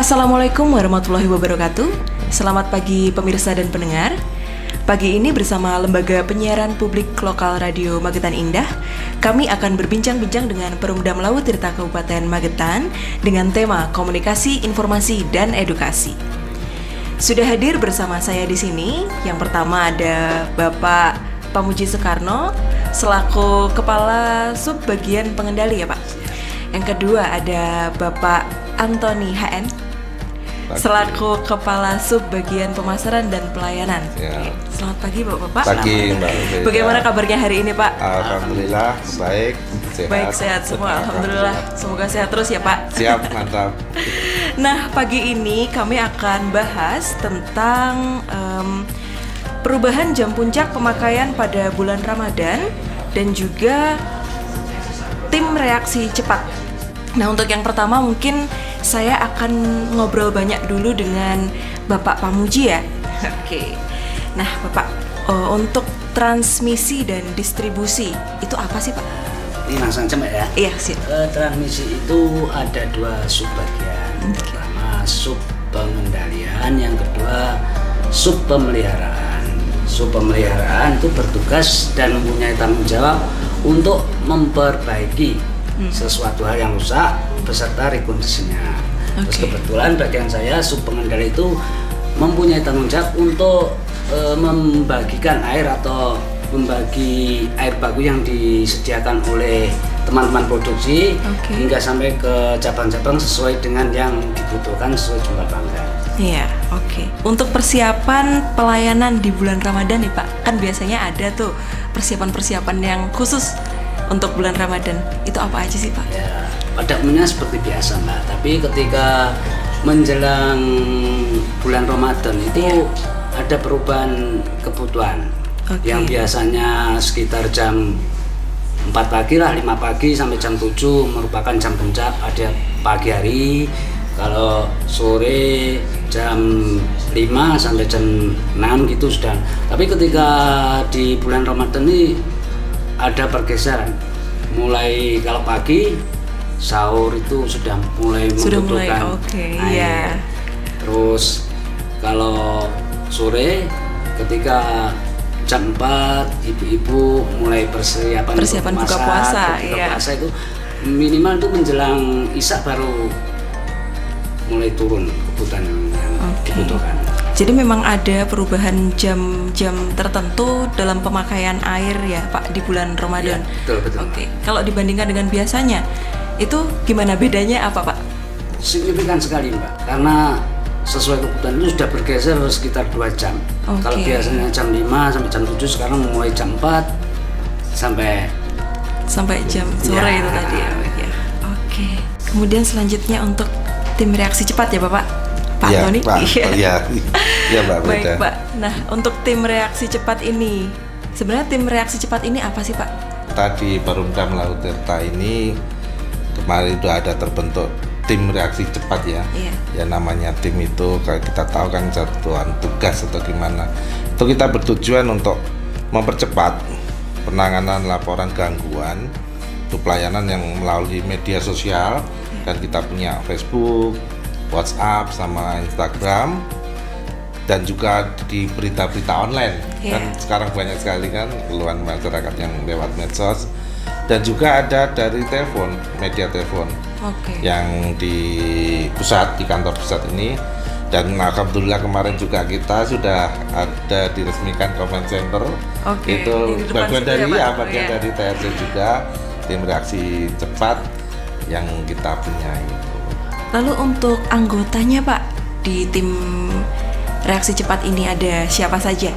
Assalamualaikum warahmatullahi wabarakatuh. Selamat pagi pemirsa dan pendengar. Pagi ini bersama Lembaga Penyiaran Publik Lokal Radio Magetan Indah, kami akan berbincang-bincang dengan Perumda Melaut Tirta Kabupaten Magetan dengan tema komunikasi, informasi, dan edukasi. Sudah hadir bersama saya di sini. Yang pertama ada Bapak Pamuji Soekarno selaku Kepala Subbagian Pengendali ya Pak. Yang kedua ada Bapak Antoni HN selaku Kepala Subbagian Pemasaran dan Pelayanan. Ya. Selamat pagi Bapak-Bapak. Pagi Mbak. Bagaimana kabarnya hari ini Pak? Alhamdulillah baik, sehat. Baik, sehat semua. Alhamdulillah. Semoga sehat terus ya Pak. Siap, mantap. Nah, pagi ini kami akan bahas tentang perubahan jam puncak pemakaian pada bulan Ramadan dan juga tim reaksi cepat. Nah, untuk yang pertama mungkin saya akan ngobrol banyak dulu dengan Bapak Pamuji ya. Oke. Nah, Bapak, untuk transmisi dan distribusi itu apa sih Pak? Ini langsung aja Mbak ya? Iya sih. Transmisi itu ada dua subbagian. Pertama sub pengendalian, yang kedua sub pemeliharaan. Sub pemeliharaan itu bertugas dan mempunyai tanggung jawab untuk memperbaiki sesuatu hal yang rusak beserta rekondisinya. Terus kebetulan bagian saya sub pengendali itu mempunyai tanggung jawab untuk membagikan air atau membagi air baku yang disediakan oleh teman-teman produksi hingga sampai ke cabang-cabang sesuai dengan yang dibutuhkan sesuai jumlah pelanggan. Iya, oke. Untuk persiapan pelayanan di bulan Ramadan nih Pak, kan biasanya ada tuh persiapan-persiapan yang khusus untuk bulan Ramadan. Itu apa aja sih Pak? Ya, pada umumnya seperti biasa Mbak, tapi ketika menjelang bulan Ramadan itu ada perubahan kebutuhan. Yang biasanya sekitar jam 4 pagi lah, 5 pagi sampai jam 7 merupakan jam puncak, ada pagi hari. Kalau sore jam 5 sampai jam 6 gitu sudah. Tapi ketika di bulan Ramadan ini ada pergeseran. Mulai kalau pagi sahur itu sudah mulai membutuhkan air. Terus kalau sore ketika jam 4 ibu-ibu mulai persiapan buka puasa. Puasa itu minimal itu menjelang Isya baru mulai turun kebutuhan yang dibutuhkan. Jadi memang ada perubahan jam-jam tertentu dalam pemakaian air ya Pak di bulan Ramadan. Ya, betul. Oke. Kalau dibandingkan dengan biasanya, itu gimana bedanya apa Pak? Signifikan sekali Mbak, karena sesuai kebutuhan itu sudah bergeser sekitar 2 jam. Kalau biasanya jam 5 sampai jam 7, sekarang mulai jam 4 sampai jam sore itu tadi ya. Oke. Kemudian selanjutnya untuk tim reaksi cepat ya Bapak? Pak Antoni? Iya Mbak. Baik Pak. Nah, untuk tim reaksi cepat ini, sebenarnya tim reaksi cepat ini apa sih Pak? Tadi Perumda Melaut Tirta ini kemarin itu ada terbentuk tim reaksi cepat ya. Ya namanya tim itu kalau kita tahu kan satuan tugas atau gimana. Itu kita bertujuan untuk mempercepat penanganan laporan gangguan untuk pelayanan yang melalui media sosial. Dan kita punya Facebook, WhatsApp sama Instagram, dan juga di berita-berita online. Kan sekarang banyak sekali kan keluhan masyarakat yang lewat medsos, dan juga ada dari telepon, media telepon yang di pusat, di kantor pusat ini. Dan alhamdulillah kemarin juga kita sudah ada diresmikan comment center. Itu bagian dari bagian dari TRC juga, tim reaksi cepat yang kita punya itu. Lalu untuk anggotanya Pak di tim reaksi cepat ini ada siapa saja?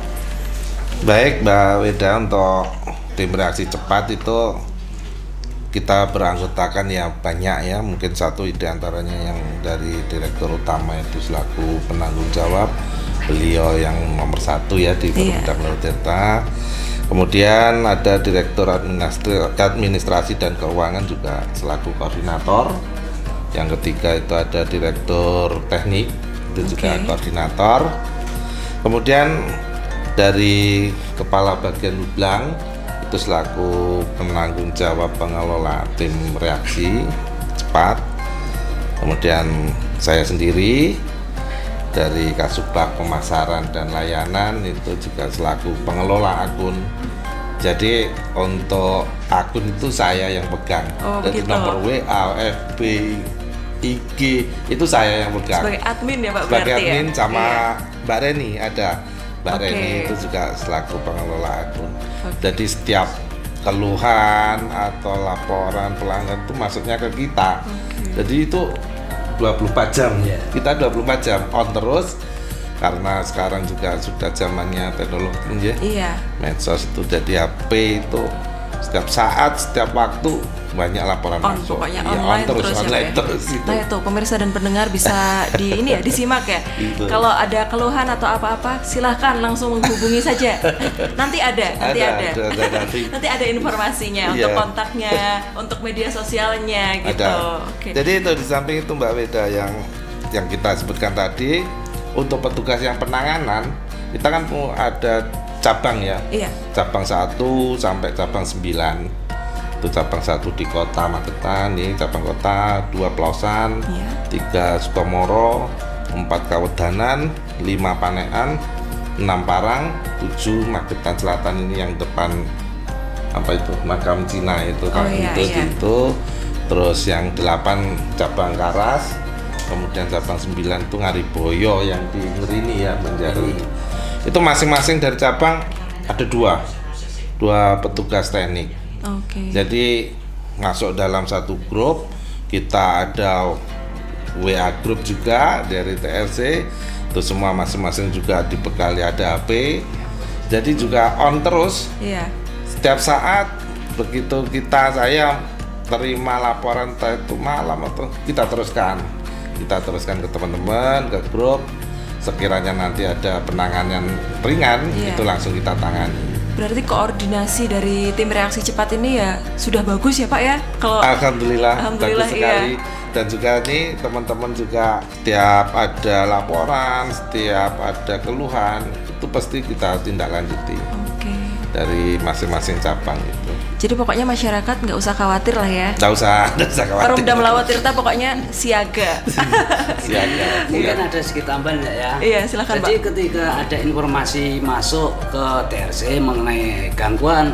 Baik Mbak Weda, untuk tim reaksi cepat itu kita beranggotakan ya banyak ya. Mungkin satu di antaranya yang dari Direktur Utama itu selaku penanggung jawab, beliau yang nomor 1 ya di Perumda Melaut Tirta. Kemudian ada Direktur Administrasi dan Keuangan juga selaku koordinator. Yang ketiga itu ada Direktur Teknik, itu juga koordinator. Kemudian dari Kepala Bagian Hublang itu selaku penanggung jawab pengelola tim reaksi cepat. Kemudian saya sendiri dari Kasubag Pemasaran dan Layanan itu juga selaku pengelola akun. Jadi untuk akun itu saya yang pegang. Jadi nomor WA, FB, IG itu saya yang pegang. Sebagai admin ya Pak? Sebagai admin ya? Sama Mbak Reni ada. Mbak Reni itu juga selaku pengelola akun. Jadi setiap keluhan atau laporan pelanggan itu masuknya ke kita. Jadi itu 24 jam. Kita 24 jam on terus. Karena sekarang juga sudah zamannya teknologi ya. Medsos itu jadi HP itu setiap saat, setiap waktu banyak laporan masuk. Pokoknya online terus. Nah itu pemirsa dan pendengar bisa disimak ya. Kalau ada keluhan atau apa-apa silahkan langsung menghubungi saja. Nanti ada. Nanti ada informasinya untuk kontaknya, untuk media sosialnya gitu. Jadi itu di samping itu Mbak Weda yang kita sebutkan tadi. Untuk petugas yang penanganan, kita kan ada cabang ya. Cabang 1 sampai cabang 9. Itu cabang 1 di Kota Magetan, nih cabang kota, 2 Plosan, 3 Sukomoro, 4 Kawedanan, 5 Panean, 6 Parang, 7 Magetan Selatan ini yang depan makam Cina itu itu. Terus yang 8 cabang Karas. Kemudian cabang 9 itu Ngariboyo yang di Ngerini ya, Banjarni. Itu masing-masing dari cabang ada dua petugas teknik. Jadi masuk dalam satu grup, kita ada WA grup juga dari TRC. Itu semua masing-masing juga dibekali ada HP. Jadi juga on terus. Setiap saat begitu saya terima laporan itu malam atau kita teruskan ke teman-teman, ke grup. Sekiranya nanti ada penanganan ringan, itu langsung kita tangani. Berarti koordinasi dari tim reaksi cepat ini ya sudah bagus ya Pak ya? Alhamdulillah bagus sekali. Dan juga nih teman-teman juga setiap ada laporan, setiap ada keluhan, itu pasti kita tindak lanjuti. Dari masing-masing cabang itu. Jadi pokoknya masyarakat nggak usah khawatir lah ya. Nggak usah khawatir. Perumda Melawatirta pokoknya siaga. Mungkin ada sedikit tambahan ya. Iya silakan Pak. Jadi ketika ada informasi masuk ke TRC mengenai gangguan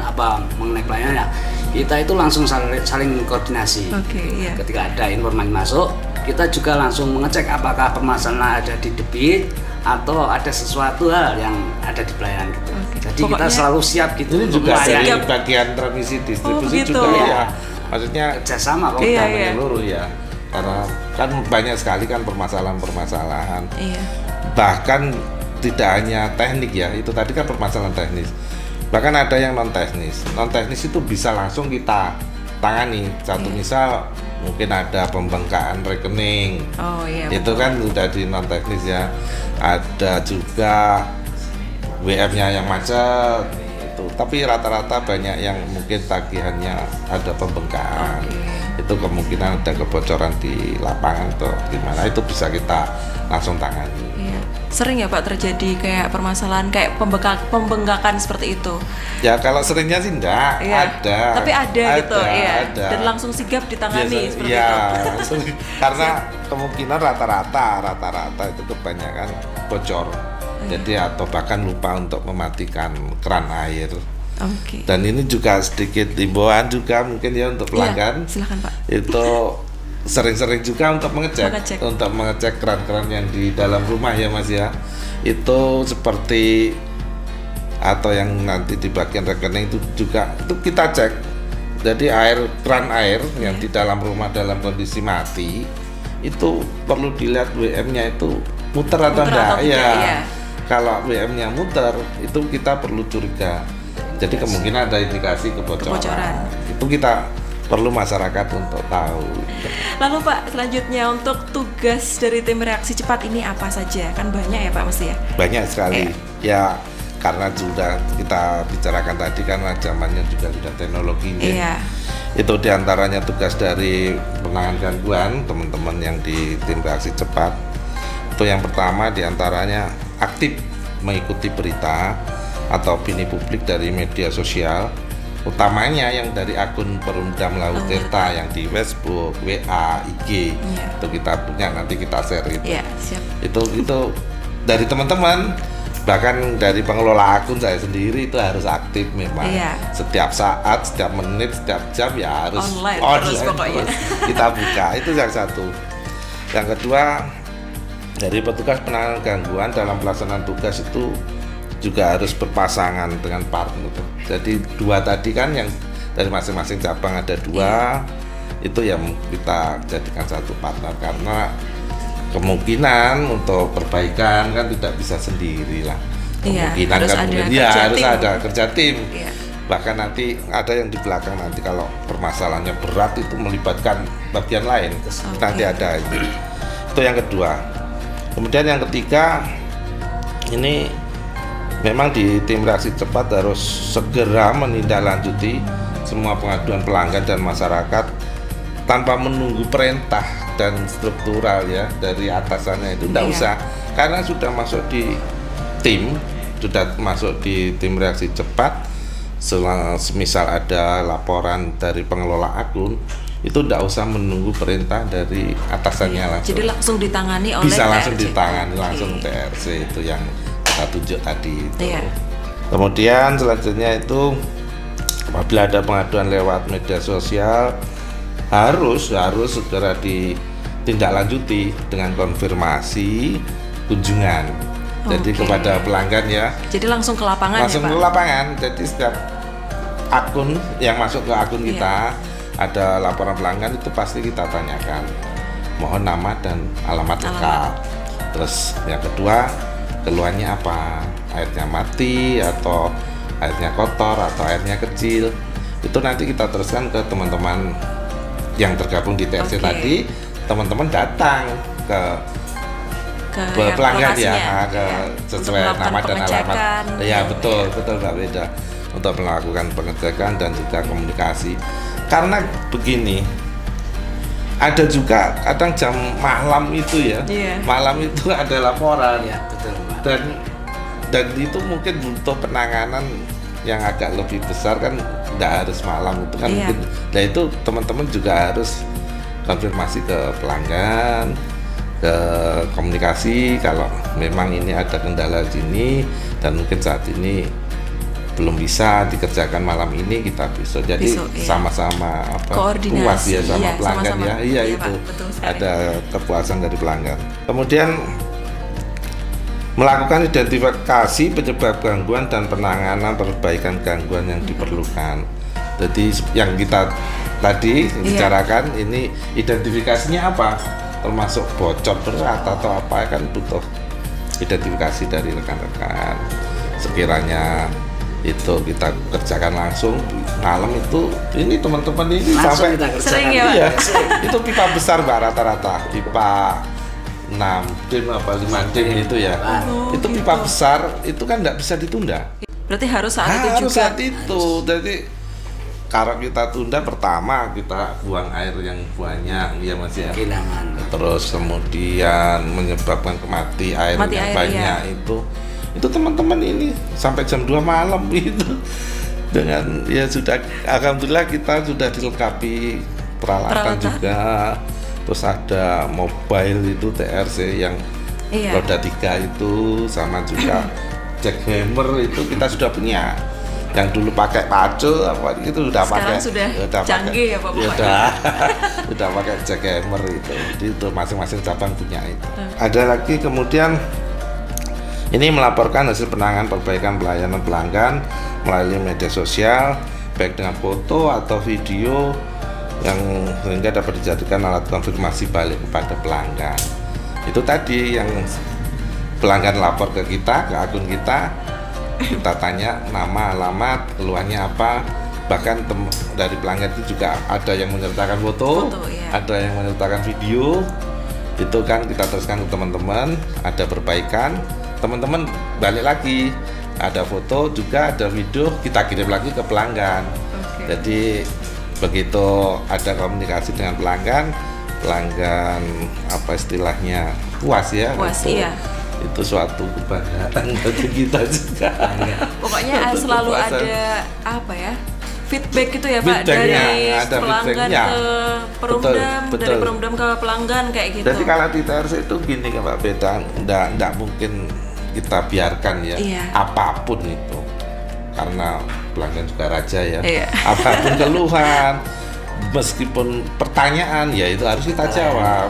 mengenai pelayanannya, kita itu langsung saling koordinasi. Ketika ada informasi masuk, kita juga langsung mengecek apakah permasalahan ada di debit atau ada sesuatu hal yang ada di pelayanan gitu. Jadi pokoknya kita selalu siap gitu. Ini juga dari bagian transmisi distribusi juga ya. Maksudnya kerjasama menyeluruh ya. Karena kan banyak sekali kan permasalahan-permasalahan. Bahkan tidak hanya teknik ya. Itu tadi kan permasalahan teknis. Bahkan ada yang non teknis. Non teknis itu bisa langsung kita tangani. Satu misal mungkin ada pembengkakan rekening. Itu kan sudah di non teknis ya. Ada juga WM-nya yang macet itu. Tapi rata-rata banyak yang mungkin tagihannya ada pembengkakan. Itu kemungkinan ada kebocoran di lapangan atau gimana, itu bisa kita langsung tangani. Sering ya Pak terjadi kayak permasalahan kayak pembengkakan seperti itu? Ya kalau seringnya sih enggak, ada. Tapi ada gitu, ada. Dan langsung sigap ditangani seperti itu. Karena kemungkinan rata-rata itu kebanyakan bocor. Jadi atau bahkan lupa untuk mematikan keran air. Dan ini juga sedikit himbauan juga mungkin ya untuk pelanggan. Silakan Pak. Itu sering-sering juga untuk mengecek keran-keran yang di dalam rumah ya Mas ya. Itu seperti atau yang nanti di bagian rekening itu juga itu kita cek. Jadi keran air yang di dalam rumah dalam kondisi mati itu perlu dilihat WM-nya itu muter atau enggak. Kalau WM-nya muter itu kita perlu curiga. Jadi kemungkinan ada indikasi kebocoran. Itu kita perlu masyarakat untuk tahu. Lalu Pak, selanjutnya untuk tugas dari tim reaksi cepat ini apa saja? Kan banyak ya Pak mesti ya? Banyak sekali. Ya karena sudah kita bicarakan tadi karena zamannya juga sudah teknologi ini. Itu diantaranya tugas dari penanganan gangguan teman-teman yang di tim reaksi cepat. Itu yang pertama diantaranya aktif mengikuti berita atau opini publik dari media sosial. utamanya yang dari akun Perumda Laut Tirta yang di Facebook, WA, IG itu kita punya, nanti kita share itu. Siap. Itu dari teman-teman, bahkan dari pengelola akun saya sendiri itu harus aktif memang. Setiap saat, setiap menit, setiap jam ya harus online terus pokoknya. Kita buka, itu yang satu. Yang kedua, dari petugas penanganan gangguan dalam pelaksanaan tugas itu juga harus berpasangan dengan partner. Jadi 2 tadi kan yang dari masing-masing cabang ada 2, itu yang kita jadikan satu partner, karena kemungkinan untuk perbaikan kan tidak bisa sendiri lah. Kemungkinan harus kan harus ada kerja tim. Bahkan nanti ada yang di belakang, nanti kalau permasalahannya berat itu melibatkan bagian lain. Nanti ada itu yang kedua. Kemudian yang ketiga, ini memang di tim reaksi cepat harus segera menindaklanjuti semua pengaduan pelanggan dan masyarakat tanpa menunggu perintah dan struktural ya dari atasannya, itu tidak usah, karena sudah masuk di tim reaksi cepat. Semisal ada laporan dari pengelola akun, itu tidak usah menunggu perintah dari atasannya langsung. Jadi langsung ditangani oleh bisa TRC. Langsung ditangani langsung TRC, itu yang kita tunjuk tadi itu. Kemudian selanjutnya itu apabila ada pengaduan lewat media sosial harus segera ditindaklanjuti dengan konfirmasi kunjungan. Jadi kepada pelanggan ya. Jadi langsung ke lapangan langsung ya, Pak? ke lapangan. Jadi setiap akun yang masuk ke akun kita ada laporan pelanggan, itu pasti kita tanyakan mohon nama dan alamat lengkap. Terus yang kedua, keluhannya apa, airnya mati atau airnya kotor atau airnya kecil, itu nanti kita teruskan ke teman-teman yang tergabung di TRC tadi. Teman-teman datang ke pelanggan sesuai nama dan alamat. Betul Mbak Beda, untuk melakukan pengecekan dan juga komunikasi. Karena begini, ada juga kadang jam malam itu malam itu ada laporan dan itu mungkin butuh penanganan yang agak lebih besar, kan tidak harus malam itu kan mungkin. Nah itu teman-teman juga harus konfirmasi ke pelanggan, ke komunikasi kalau memang ini ada kendala sini dan mungkin saat ini belum bisa dikerjakan malam ini, kita bisa jadi sama-sama puas ya sama pelanggan itu ada kepuasan dari pelanggan. Kemudian melakukan identifikasi penyebab gangguan dan penanganan perbaikan gangguan yang diperlukan. Jadi yang kita tadi bicarakan ini identifikasinya apa, termasuk bocor berat atau apa, kan butuh identifikasi dari rekan-rekan. Sekiranya itu kita kerjakan langsung malam itu, ini teman-teman ini langsung sampai sering ya, itu pipa besar Mbak, rata-rata pipa 6 dim apa 5 dim itu ya. Itu pipa besar, itu kan nggak bisa ditunda. Berarti harus saat itu juga. Saat itu. Jadi kalau kita tunda, pertama kita buang air yang banyak ya Mas ya. Terus kemudian menyebabkan air yang banyak itu teman-teman ini sampai jam 2 malam itu dengan sudah, alhamdulillah kita sudah dilengkapi peralatan juga. Terus ada mobile itu TRC yang roda 3 itu, sama juga jackhammer itu kita sudah punya. Yang dulu pakai pacul apa itu sekarang sudah canggih ya Pak. Sudah pakai jackhammer itu. Jadi itu masing-masing cabang punya itu. Ada lagi kemudian ini melaporkan hasil penanganan perbaikan pelayanan pelanggan melalui media sosial, baik dengan foto atau video, yang sehingga dapat dijadikan alat konfirmasi balik kepada pelanggan. Itu tadi yang pelanggan lapor ke kita, ke akun kita tanya nama, alamat, keluhannya apa. Bahkan dari pelanggan itu juga ada yang menyertakan foto, ada yang menyertakan video. Itu kan kita teruskan ke teman-teman, ada perbaikan, teman-teman balik lagi, ada foto juga, ada video, kita kirim lagi ke pelanggan. Jadi begitu ada komunikasi dengan pelanggan apa istilahnya puas ya. Itu suatu kebanggaan bagi kita juga. Pokoknya selalu ada feedback gitu ya Pak, dari pelanggan ke Perumdam, betul. Dari Perumdam ke pelanggan kayak gitu. Jadi kalau di TRC itu gini kan Mbak Beda, enggak mungkin kita biarkan ya apapun itu, karena pelanggan juga raja ya. Apapun keluhan, meskipun pertanyaan ya itu harus kita jawab.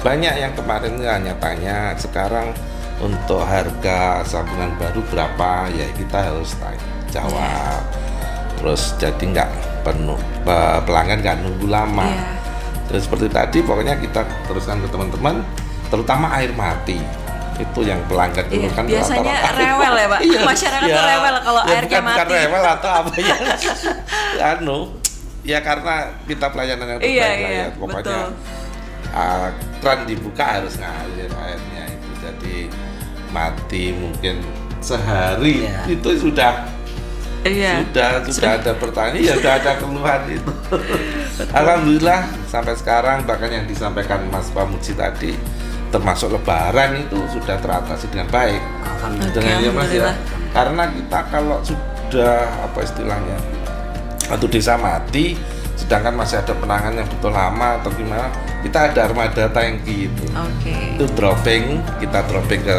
Banyak yang kemarin hanya tanya, sekarang untuk harga sambungan baru berapa ya kita harus jawab. Terus jadi nggak penuh, pelanggan nggak nunggu lama. Terus seperti tadi pokoknya kita teruskan ke teman-teman, terutama air mati itu yang pelanggan dulu kan biasanya rewel ya Pak. Masyarakat tuh rewel kalau airnya mati. Bukan rewel atau apa ya? Ya karena kita pelayanan yang terbaik lah ya. Pokoknya kran dibuka harus ngalir airnya itu. Jadi mati mungkin sehari itu sudah ada pertanyaan, ya sudah ada keluhan itu. Alhamdulillah sampai sekarang, bahkan yang disampaikan Mas Pamuji tadi, termasuk Lebaran itu sudah teratasi dengan baik. Alhamdulillah. Karena kita kalau sudah apa istilahnya, satu desa mati, sedangkan masih ada penanganan yang betul lama atau gimana, kita ada armada tangki itu. Itu kita dropping ke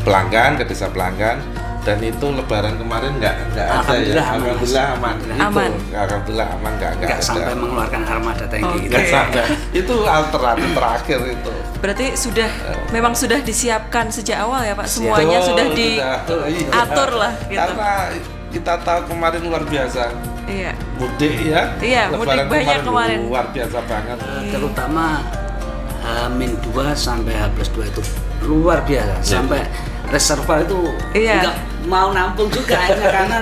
pelanggan, ke desa pelanggan. Dan itu Lebaran kemarin nggak ada ya. Alhamdulillah aman. Alhamdulillah aman, nggak sampai mengeluarkan armada tangki. Itu alternatif terakhir itu. Berarti memang sudah disiapkan sejak awal ya Pak. Semuanya sudah diatur lah. Gitu. Karena kita tahu kemarin luar biasa. Mudik ya. Mudik banyak kemarin. Luar biasa banget. Terutama H-2 sampai H+2 itu luar biasa. Sampai reservoir itu nggak mau nampung juga hanya karena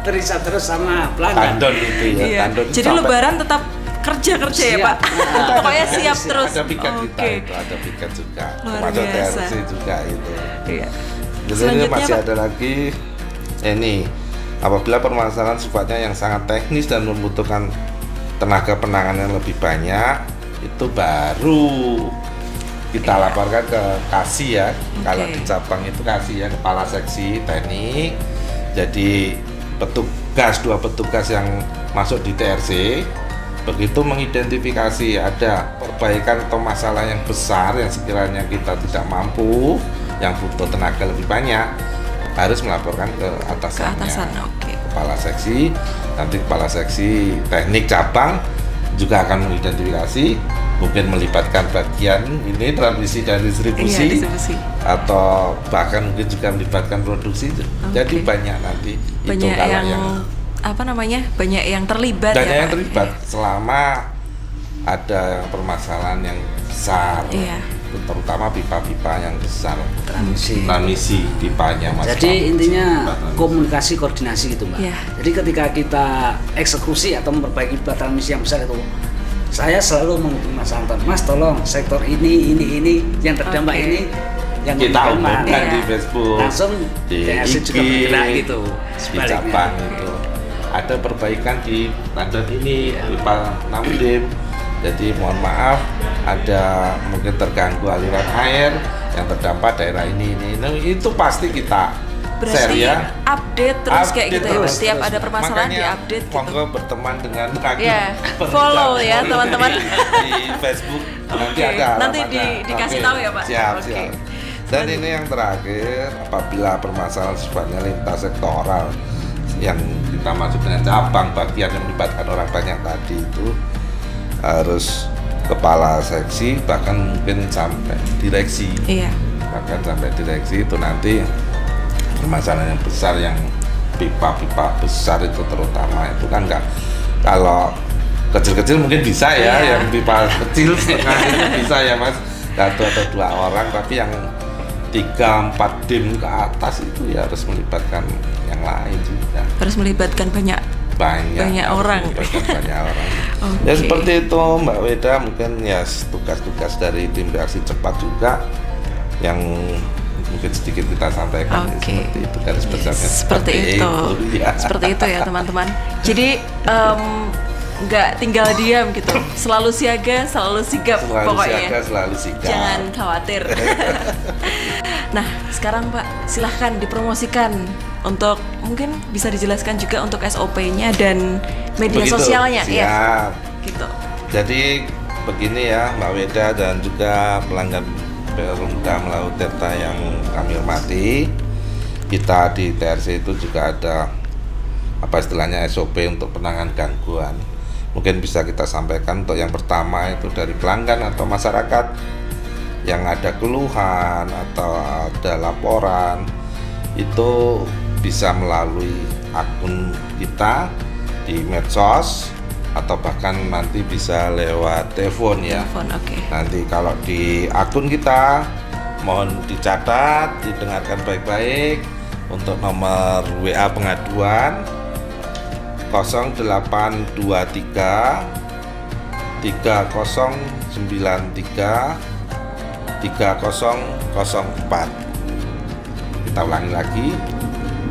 terisa terus sama pelanggan. Tandon itu ya. Jadi Lebaran tetap kerja ya Pak. Pokoknya siap terus. Ada piket kita itu, ada piket juga. Luar biasa. TRC juga itu. Selanjutnya masih ada lagi ini, apabila permasalahan sifatnya yang sangat teknis dan membutuhkan tenaga penanganan yang lebih banyak, itu baru kita laporkan ke Kasih ya. Kalau di cabang itu Kasih ya, kepala seksi teknik. Jadi dua petugas yang masuk di TRC begitu mengidentifikasi ada perbaikan atau masalah yang besar yang sekiranya kita tidak mampu, yang butuh tenaga lebih banyak, harus melaporkan ke atasannya. Kepala seksi, nanti kepala seksi teknik cabang juga akan mengidentifikasi, mungkin melibatkan bagian ini transmisi dan distribusi, atau bahkan mungkin juga melibatkan produksi. Jadi banyak nanti banyak itu kalau yang banyak yang terlibat ya, selama ada permasalahan yang besar, terutama pipa-pipa yang besar, transmisi pipanya. Jadi intinya komunikasi koordinasi gitu Mbak. Jadi ketika kita eksekusi atau memperbaiki pipa transmisi yang besar itu, saya selalu menghubungi Mas Anton, Mas tolong sektor ini yang terdampak ini yang kita umumkan di Facebook, langsung di IG, juga bergerak gitu. Di cabang itu ada perbaikan di tandon ini pipa Namdim. Jadi mohon maaf, ada mungkin terganggu aliran air yang terdampak daerah ini itu pasti kita share ya. Update terus kayak gitu ya. Setiap ada permasalahan diupdate gitu. Monggo berteman dengan follow ya teman-teman di Facebook. Nanti dikasih tahu ya Pak. Siap. Dan ini yang terakhir, apabila permasalahan sifatnya lintas sektoral yang kita masuk dengan cabang bagian yang melibatkan orang banyak tadi, itu harus kepala seksi bahkan mungkin sampai direksi. Bahkan sampai direksi itu nanti permasalahan yang besar, yang pipa-pipa besar itu terutama itu kan enggak, kalau kecil-kecil mungkin bisa ya, yang pipa kecil setengah itu bisa ya Mas, satu atau dua orang, tapi yang 3-4 dim ke atas itu ya harus melibatkan yang lain juga. Harus melibatkan banyak orang. Ya seperti itu Mbak Weda, mungkin ya tugas-tugas dari tim reaksi cepat juga yang mungkin sedikit kita sampaikan. Seperti itu garis besarnya. Seperti itu ya teman-teman. Jadi nggak tinggal diam gitu, selalu siaga, selalu sigap, selalu pokoknya. Siaga, selalu sigap. Jangan khawatir. Nah, sekarang Pak, silahkan dipromosikan untuk mungkin bisa dijelaskan juga untuk SOP-nya dan media Begitu, sosialnya, siap. ya. Gitu. Jadi begini ya Mbak Weda dan juga pelanggan Perumdam Laut Tirta yang kami hormati, kita di TRC itu juga ada apa istilahnya SOP untuk penanganan gangguan. Mungkin bisa kita sampaikan untuk yang pertama itu dari pelanggan atau masyarakat yang ada keluhan atau ada laporan, itu bisa melalui akun kita di medsos atau bahkan nanti bisa lewat telepon ya. Telepon, oke. Nanti kalau di akun kita mohon dicatat, didengarkan baik-baik untuk nomor WA pengaduan 0823 3093 3004. Kita ulangi lagi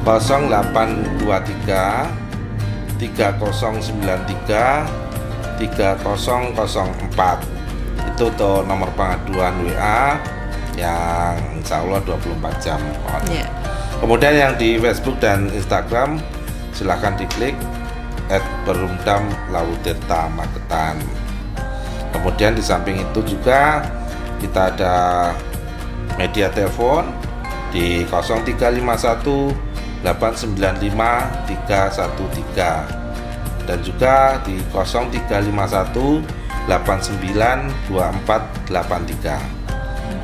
0823 3093 3004. Itu tuh nomor pengaduan WA yang insya Allah 24 jam on. Yeah. Kemudian yang di Facebook dan Instagram silahkan diklik @Perumdam Laut Tirta Magetan. Kemudian di samping itu juga kita ada media telepon di 0351 895 313 dan juga di 0351 89 24 83.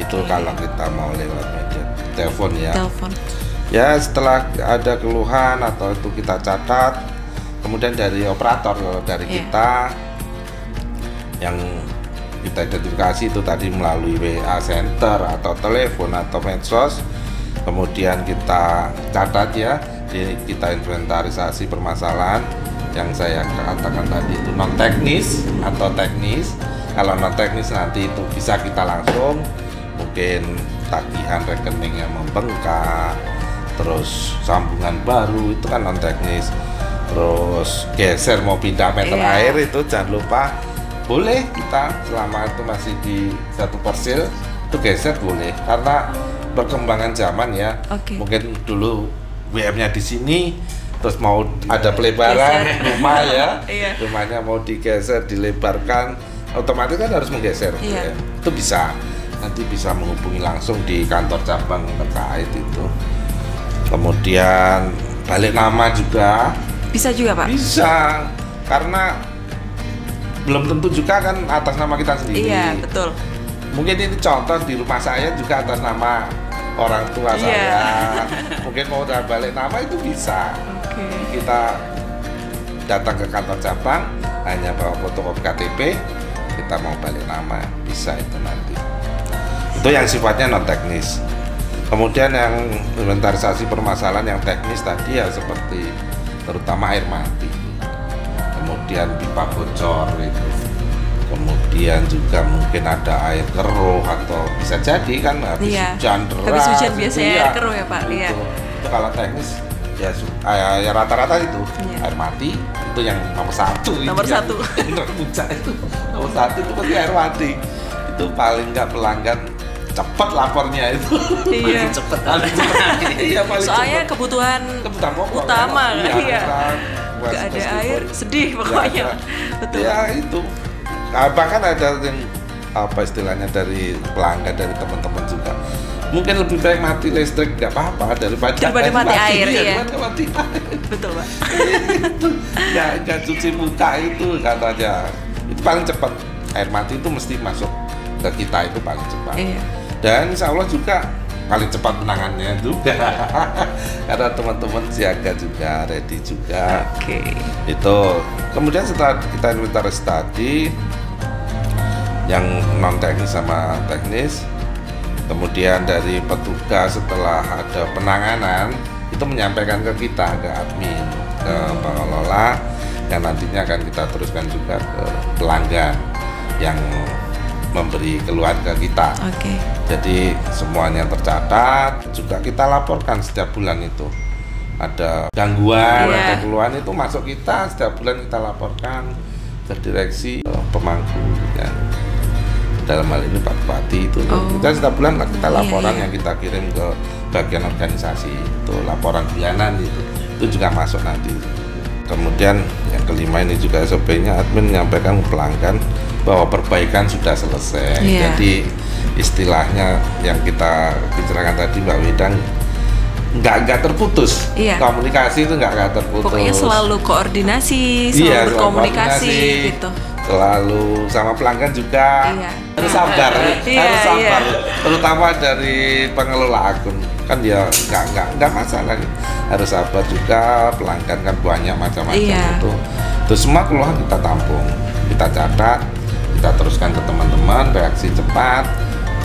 Itu kalau kita mau lewat media telepon ya. Telepon. Ya, setelah ada keluhan atau itu kita catat, kemudian dari operator dari kita yang kita identifikasi itu tadi melalui WA center atau telepon atau medsos, kemudian kita catat ya, kita inventarisasi permasalahan yang saya katakan tadi itu non teknis atau teknis. Kalau non teknis nanti itu bisa kita langsung mungkin tagihan rekening yang membengkak, terus sambungan baru itu kan non teknis, terus geser mau pindah meter air itu jangan lupa boleh kita selama itu masih di satu persil itu geser boleh karena perkembangan zaman ya. Mungkin dulu WM-nya di sini terus mau ada pelebaran rumah ya, rumahnya mau digeser dilebarkan otomatis kan harus menggeser WM. Itu bisa nanti bisa menghubungi langsung di kantor cabang terkait itu. Kemudian balik nama juga bisa juga Pak? Bisa, karena belum tentu juga kan atas nama kita sendiri. Iya, betul. Mungkin ini contoh di rumah saya juga atas nama orang tua saya. Mungkin mau balik nama itu bisa. Kita datang ke kantor cabang, hanya bawa fotokopi KTP, kita mau balik nama, bisa itu nanti. Itu yang sifatnya non teknis. Kemudian yang inventarisasi permasalahan yang teknis tadi ya seperti terutama air mati, kemudian pipa bocor itu, kemudian juga mungkin ada air keruh atau bisa jadi kan habis hujan deras. Habis hujan biasanya air keruh ya Pak. Itu kalau teknis ya rata-rata itu air mati itu yang nomor satu. Nomor satu. Hujan itu nomor satu itu pasti air mati. Itu paling nggak pelanggan cepat lapornya itu. Paling cepat. Iya, paling soalnya cepet. kebutuhan pokok utama kan. Iya. Gak ada air, sedih pokoknya. Betul. Ya itu. Bahkan ada yang apa istilahnya dari pelanggan, dari teman-teman juga. Mungkin lebih baik mati listrik nggak apa-apa daripada mati air. Iya. Mati air. Betul Pak. Itu nggak cuci muka itu katanya. Itu paling cepat. Air mati itu mesti masuk ke kita itu paling cepat. Iya. Dan insya Allah juga paling cepat penangannya juga. Karena teman-teman siaga juga, ready juga. Itu. Kemudian setelah kita inventaris tadi yang non teknis sama teknis, kemudian dari petugas setelah ada penanganan itu menyampaikan ke kita, ke admin, ke pengelola, yang nantinya akan kita teruskan juga ke pelanggan yang memberi keluhan ke kita. Jadi semuanya tercatat, juga kita laporkan setiap bulan itu. Ada gangguan, ada keluhan itu masuk kita, setiap bulan kita laporkan. berdireksi pemangku yang dalam hal ini Pak Bupati itu. Kita setiap bulan kita laporan yang kita kirim ke bagian organisasi itu, laporan bulanan itu juga masuk nanti. Kemudian yang kelima ini juga SOP-nya admin menyampaikan ke pelanggan bahwa perbaikan sudah selesai. Jadi istilahnya yang kita bicarakan tadi Mbak Widang, nggak terputus, komunikasi itu nggak terputus. Pokoknya selalu koordinasi, selalu berkomunikasi gitu. Selalu sama pelanggan juga harus sabar, harus sabar, terutama dari pengelola akun kan dia nggak masalah, harus sabar juga, pelanggan kan banyak macam-macam itu. Terus semua keluhan kita tampung, kita catat, kita teruskan ke teman-teman, reaksi cepat.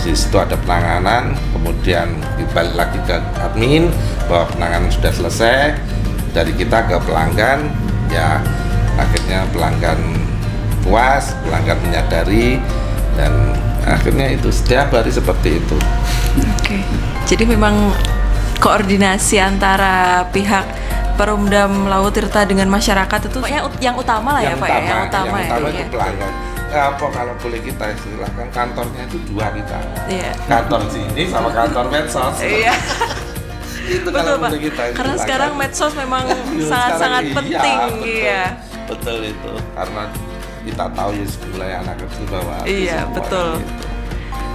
Di situ ada penanganan, kemudian balik lagi ke admin bahwa penanganan sudah selesai, dari kita ke pelanggan, ya akhirnya pelanggan puas, pelanggan menyadari, dan akhirnya itu setiap hari seperti itu. Oke. Jadi memang koordinasi antara pihak Perumdam Laut Tirta dengan masyarakat itu yang utama lah ya Pak ya, yang utama itu pelanggan. Apa kalau boleh kita istilahkan kantornya itu dua kita, kantor sini sama kantor medsos. Itu betul Pak, karena sekarang medsos memang sangat-sangat penting. Betul itu, karena kita tahu ya wilayah anak kecil bahwa betul. Gitu.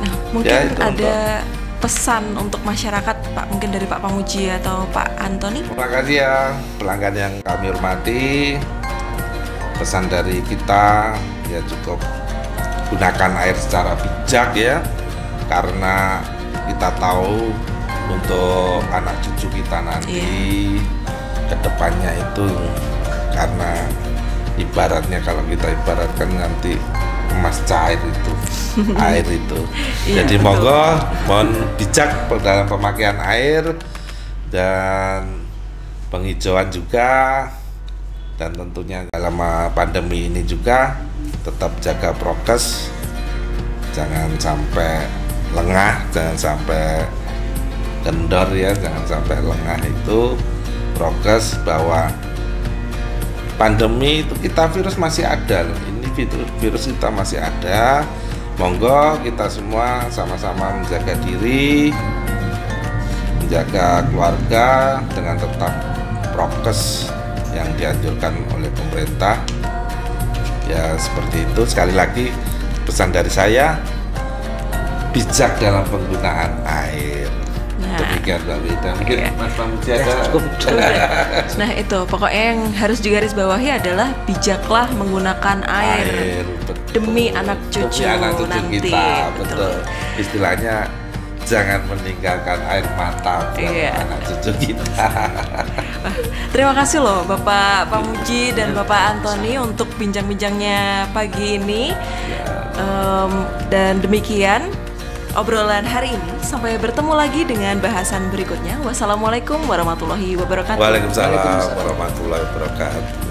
Nah mungkin ada pesan untuk masyarakat Pak, mungkin dari Pak Pamuji atau Pak Antoni. Terima kasih ya pelanggan yang kami hormati. Pesan dari kita ya cukup gunakan air secara bijak ya, karena kita tahu untuk anak cucu kita nanti kedepannya itu, karena ibaratnya kalau kita ibaratkan nanti emas cair itu air itu. Jadi monggo mohon bijak dalam pemakaian air dan penghijauan juga, dan tentunya dalam pandemi ini juga tetap jaga prokes, jangan sampai lengah, jangan sampai kendor ya, jangan sampai lengah. Itu prokes bahwa pandemi itu virus masih ada, ini virus kita masih ada. Monggo kita semua sama-sama menjaga diri, menjaga keluarga dengan tetap prokes yang dianjurkan oleh pemerintah. Ya seperti itu. Sekali lagi pesan dari saya, bijak dalam penggunaan air. Demikian Mbak Wida. Mungkin Mas Pamuji ada. Nah itu pokoknya yang harus digarisbawahi adalah bijaklah menggunakan air demi anak cucu nanti. Kita, betul. Istilahnya jangan meninggalkan air mata buat anak cucu kita. Terima kasih loh Bapak Pamuji dan Bapak Antoni untuk bincang-bincangnya pagi ini. Dan demikian obrolan hari ini. Sampai bertemu lagi dengan bahasan berikutnya. Wassalamualaikum warahmatullahi wabarakatuh. Waalaikumsalam warahmatullahi wabarakatuh.